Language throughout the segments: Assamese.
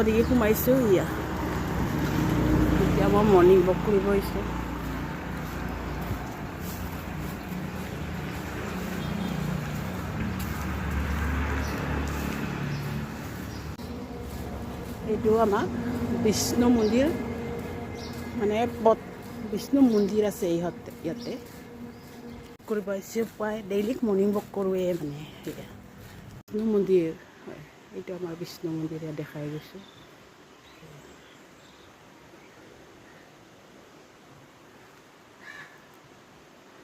কাষদিকে সোমাইছোঁ এতিয়া মই মৰ্ণিং ৱাক কৰিব আহিছোঁ। এইটো আমাৰ বিষ্ণু মন্দিৰ মানে বিষ্ণু মন্দিৰ আছে ইয়াতে কৰিব আহিছোঁ। প্ৰায় ডেইলি মৰ্ণিং ৱাক কৰোঁৱে মানে বিষ্ণু মন্দিৰ হয়। এইটো আমাৰ বিষ্ণু মন্দিৰ ইয়াত দেখাই গৈছোঁ।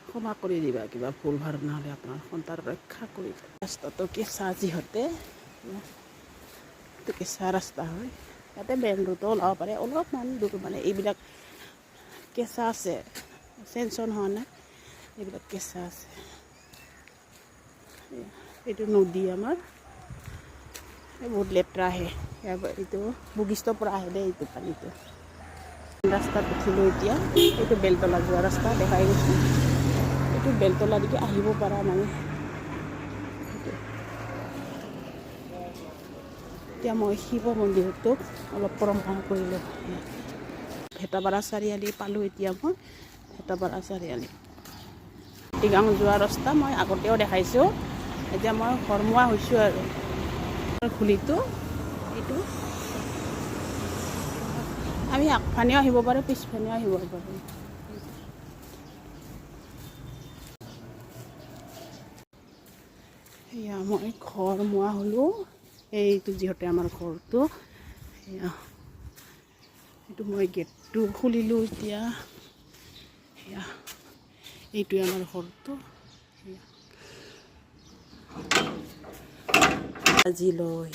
ক্ষমা কৰি দিবা কিবা ভুল ভাৰ নহ'লে আপোনাৰ সন্তান ৰক্ষা কৰি ৰাস্তাটো কেঁচা যিহঁতে কেঁচা ৰাস্তা হয়। ইয়াতে মেইন ৰোডো ওলাব পাৰে, অলপমান দূৰ মানে এইবিলাক কেঁচা আছে, চেঞ্চন হোৱা নাই, এইবিলাক কেঁচা আছে। এইটো নদী আমাৰ বহুত লেতেৰা আহে, এইটো বশিষ্ঠৰ পৰা আহে দেই এইটো পানীটো। ৰাস্তাত উঠিলোঁ এতিয়া, এইটো বেলতলা যোৱা ৰাস্তা দেখাই গৈছোঁ। এইটো বেলতলা দিকে আহিব পৰা মানে এতিয়া মই শিৱ মন্দিৰটোক অলপ প্ৰমাণ কৰিলোঁ। ভেটাপাৰা চাৰিআলি পালোঁ এতিয়া মই ভেটাপাৰা চাৰিআলি টিগাং যোৱা ৰাস্তা মই আগতেও দেখাইছোঁ। এতিয়া মই ঘৰমুৱা হৈছোঁ আৰু খুলিটো এইটো আমি আগফানেও আহিব পাৰোঁ, পিছফানেও আহিব পাৰোঁ। এয়া মই ঘৰমুৱা হ'লোঁ। এইটো যিহেতু আমাৰ ঘৰটো এয়া এইটো মই গেটটো খুলিলোঁ এতিয়া। এয়া এইটোৱে আমাৰ ঘৰটো। আজি লৈ